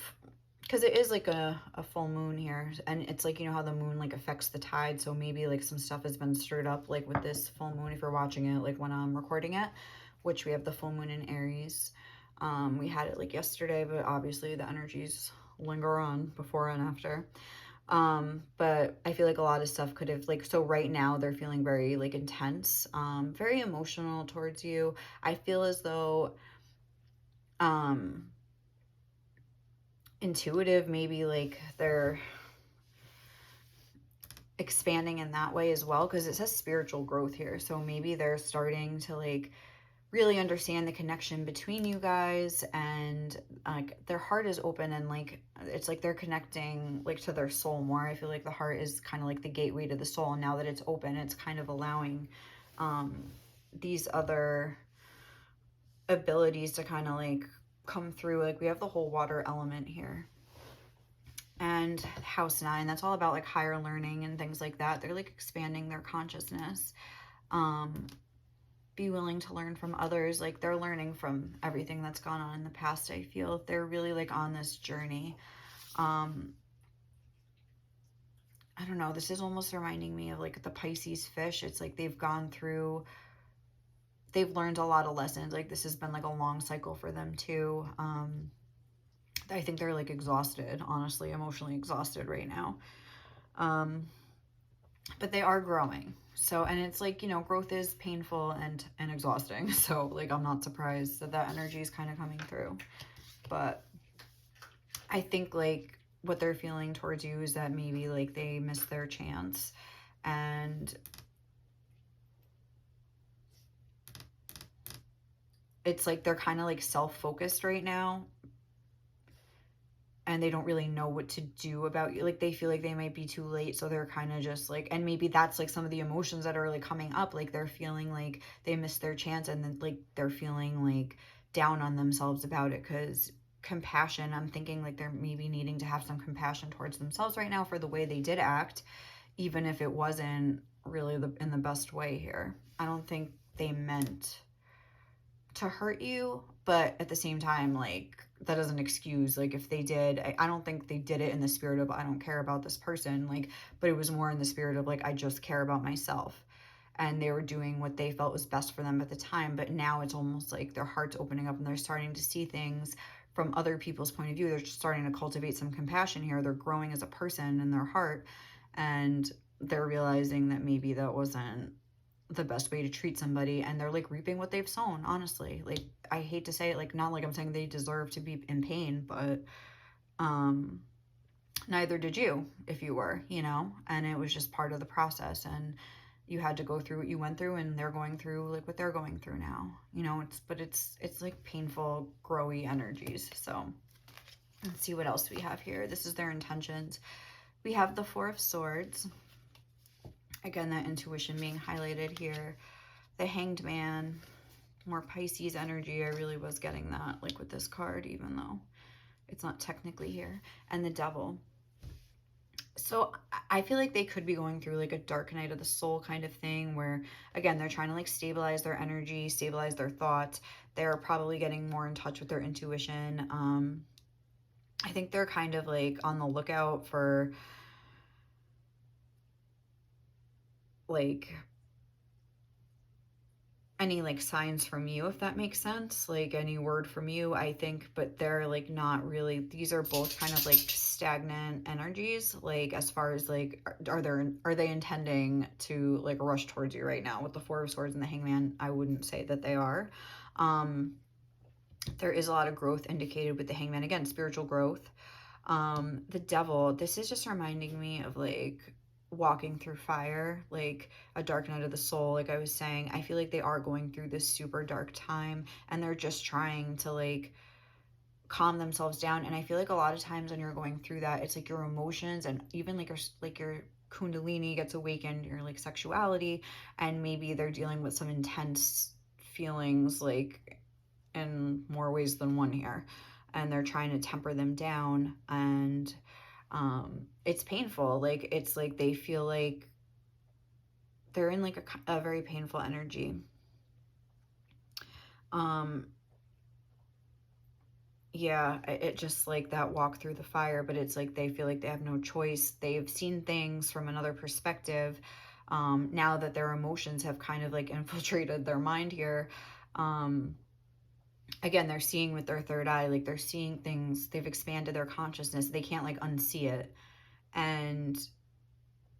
because it is like a full moon here, and it's like, you know how the moon like affects the tide, so maybe like some stuff has been stirred up like with this full moon if you're watching it, like when I'm recording it, which we have the full moon in Aries. We had it like yesterday, but obviously the energies linger on before and after. But I feel like a lot of stuff could have like, so right now they're feeling very like intense, very emotional towards you. I feel as though intuitive, maybe like they're expanding in that way as well, because it says spiritual growth here. So maybe they're starting to like really understand the connection between you guys, and like their heart is open, and like it's like they're connecting like to their soul more. I feel like the heart is kind of like the gateway to the soul, and now that it's open, it's kind of allowing these other abilities to kind of like come through. Like we have the whole water element here, and house 9, that's all about like higher learning and things like that. They're like expanding their consciousness. Be willing to learn from others. Like they're learning from everything that's gone on in the past. I feel they're really like on this journey. I don't know, this is almost reminding me of like the Pisces fish. It's like they've learned a lot of lessons. Like this has been like a long cycle for them too. I think they're like exhausted, honestly, emotionally exhausted right now. But they are growing. So, and it's like, you know, growth is painful and exhausting. So like, I'm not surprised that that energy is kind of coming through. But I think like what they're feeling towards you is that maybe like they missed their chance, and it's like they're kind of like self-focused right now, and they don't really know what to do about you. Like they feel like they might be too late, so they're kind of just like, and maybe that's like some of the emotions that are like coming up. Like they're feeling like they missed their chance, and then like they're feeling like down on themselves about it, because compassion. I'm thinking like they're maybe needing to have some compassion towards themselves right now for the way they did act, even if it wasn't really in the best way here. I don't think they meant to hurt you, but at the same time, like, that doesn't excuse, like, if they did, I don't think they did it in the spirit of, I don't care about this person, like, but it was more in the spirit of, like, I just care about myself. And they were doing what they felt was best for them at the time, but now it's almost like their heart's opening up and they're starting to see things from other people's point of view. They're just starting to cultivate some compassion here. They're growing as a person in their heart, and they're realizing that maybe that wasn't the best way to treat somebody, and they're like reaping what they've sown, honestly. Like, I hate to say it, like, not like I'm saying they deserve to be in pain, but neither did you if you were, you know, and it was just part of the process, and you had to go through what you went through, and they're going through like what they're going through now, you know. It's like painful, growy energies. So let's see what else we have here. This is their intentions. We have the Four of Swords. Again, that intuition being highlighted here. The Hanged Man, more Pisces energy. I really was getting that, like, with this card, even though it's not technically here. And the Devil. So I feel like they could be going through like a dark night of the soul kind of thing, where, again, they're trying to like stabilize their energy, stabilize their thoughts. They're probably getting more in touch with their intuition. I think they're kind of like on the lookout for like any like signs from you, if that makes sense, like any word from you, I think. But they're like not really, these are both kind of like stagnant energies, like as far as like are they intending to like rush towards you right now? With the Four of Swords and the Hangman, I wouldn't say that they are. There is a lot of growth indicated with the Hangman, again, spiritual growth. The Devil, this is just reminding me of like walking through fire, like a dark night of the soul. Like I was saying, I feel like they are going through this super dark time, and they're just trying to like calm themselves down. And I feel like a lot of times when you're going through that, it's like your emotions and even like your kundalini gets awakened, your like sexuality, and maybe they're dealing with some intense feelings, like in more ways than one here, and they're trying to temper them down. And it's painful. Like, it's like they feel like they're in like a very painful energy. Yeah, it just like that walk through the fire, but it's like they feel like they have no choice. They've seen things from another perspective. Now that their emotions have kind of like infiltrated their mind here. Again, they're seeing with their third eye, like they're seeing things, they've expanded their consciousness. They can't like unsee it. And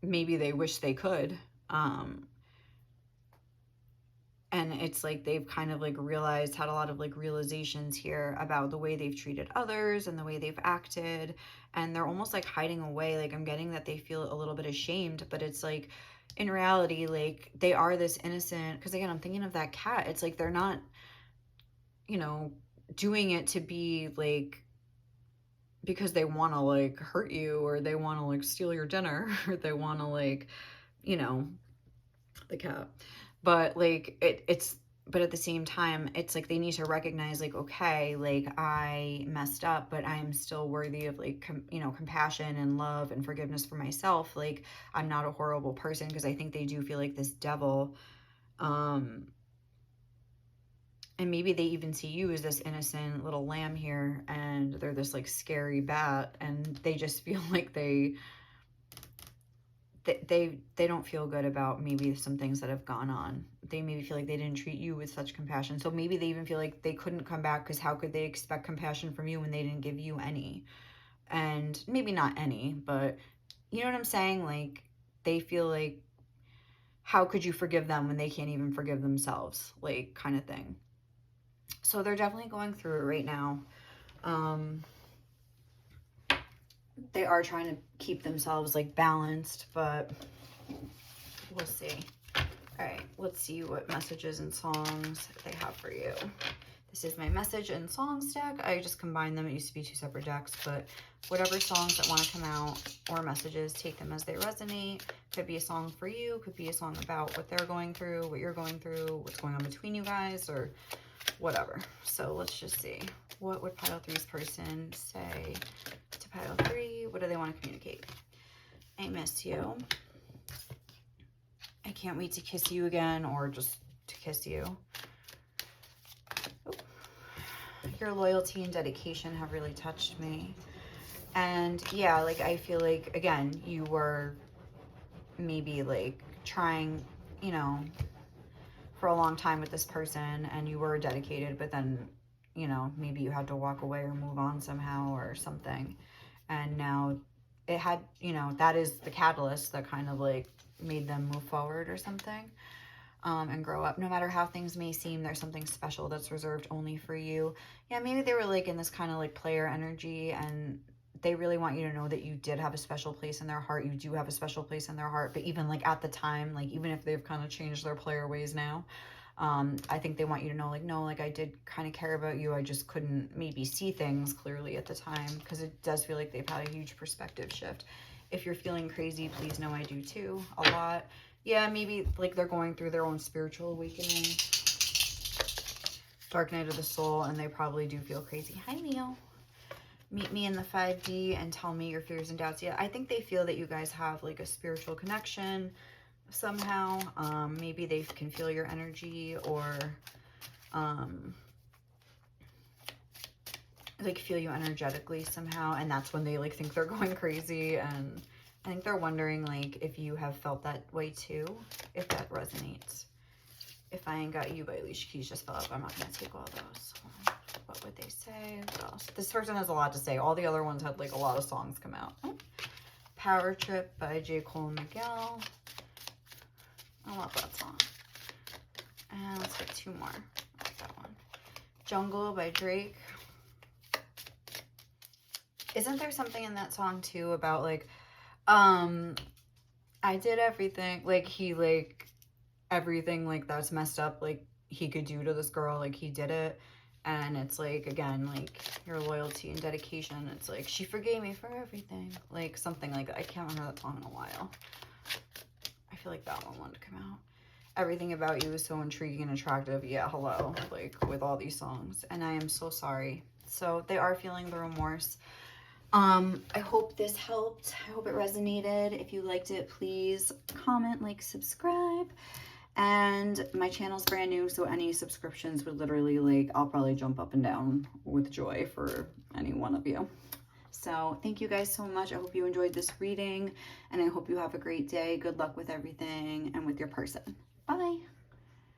maybe they wish they could. And it's like they've kind of like realized, had a lot of like realizations here about the way they've treated others and the way they've acted. And they're almost like hiding away. Like, I'm getting that they feel a little bit ashamed, but it's like in reality, like they are this innocent, because again, I'm thinking of that cat. It's like they're not, you know, doing it to be like because they want to like hurt you, or they want to like steal your dinner, or they want to like, you know, the cat. But like but at the same time, it's like they need to recognize like, okay, like I messed up, but I am still worthy of like compassion and love and forgiveness for myself. Like, I'm not a horrible person, because I think they do feel like this devil. And maybe they even see you as this innocent little lamb here, and they're this like scary bat, and they just feel like they don't feel good about maybe some things that have gone on. They maybe feel like they didn't treat you with such compassion. So maybe they even feel like they couldn't come back, because how could they expect compassion from you when they didn't give you any? And maybe not any, but you know what I'm saying? Like, they feel like, how could you forgive them when they can't even forgive themselves? Like, kind of thing. So they're definitely going through it right now. They are trying to keep themselves like balanced, but we'll see. All right, let's see what messages and songs they have for you. This is my message and songs deck. I just combined them. It used to be two separate decks, but whatever songs that want to come out or messages, take them as they resonate. Could be a song for you, could be a song about what they're going through, what you're going through, what's going on between you guys, or whatever. So let's just see. What would pile 3's person say to pile 3? What do they want to communicate? I miss you. I can't wait to kiss you again, or just to kiss you. Oh. Your loyalty and dedication have really touched me. And yeah, like I feel like, again, you were maybe like trying, you know, for a long time with this person, and you were dedicated, but then, you know, maybe you had to walk away or move on somehow or something. And now it had, you know, that is the catalyst that kind of like made them move forward or something, and grow up. No matter how things may seem, there's something special that's reserved only for you. Yeah, maybe they were like in this kind of like player energy, and they really want you to know that you did have a special place in their heart. You do have a special place in their heart. But even like at the time, like even if they've kind of changed their player ways now, I think they want you to know, like, no, like I did kind of care about you. I just couldn't maybe see things clearly at the time, because it does feel like they've had a huge perspective shift. If you're feeling crazy, please know I do too, a lot. Yeah, maybe like they're going through their own spiritual awakening. Dark night of the soul, and they probably do feel crazy. Hi, Leo. Meet me in the 5D and tell me your fears and doubts. Yeah, I think they feel that you guys have like a spiritual connection somehow. Maybe they can feel your energy, or like feel you energetically somehow, and that's when they like think they're going crazy. And I think they're wondering like if you have felt that way too, if that resonates. If I Ain't Got You by Alicia Keys just fell up. I'm not gonna take all those. What would they say? What else? This person has a lot to say. All the other ones had like a lot of songs come out. Oh. Power Trip by J. Cole and Miguel. I love that song. And let's get 2 more. I like that one. Jungle by Drake. Isn't there something in that song too about like, I did everything, like he like, everything like that's messed up, like he could do to this girl, like he did it. And it's like, again, like your loyalty and dedication. It's like, she forgave me for everything. Like something like that. I can't remember that song in a while. I feel like that one wanted to come out. Everything About You is so intriguing and attractive. Yeah, hello. Like with all these songs. And I am so sorry. So they are feeling the remorse. I hope this helped. I hope it resonated. If you liked it, please comment, like, subscribe. And my channel's brand new, so any subscriptions would literally, like, I'll probably jump up and down with joy for any one of you. So thank you guys so much. I hope you enjoyed this reading, and I hope you have a great day. Good luck with everything and with your person. Bye.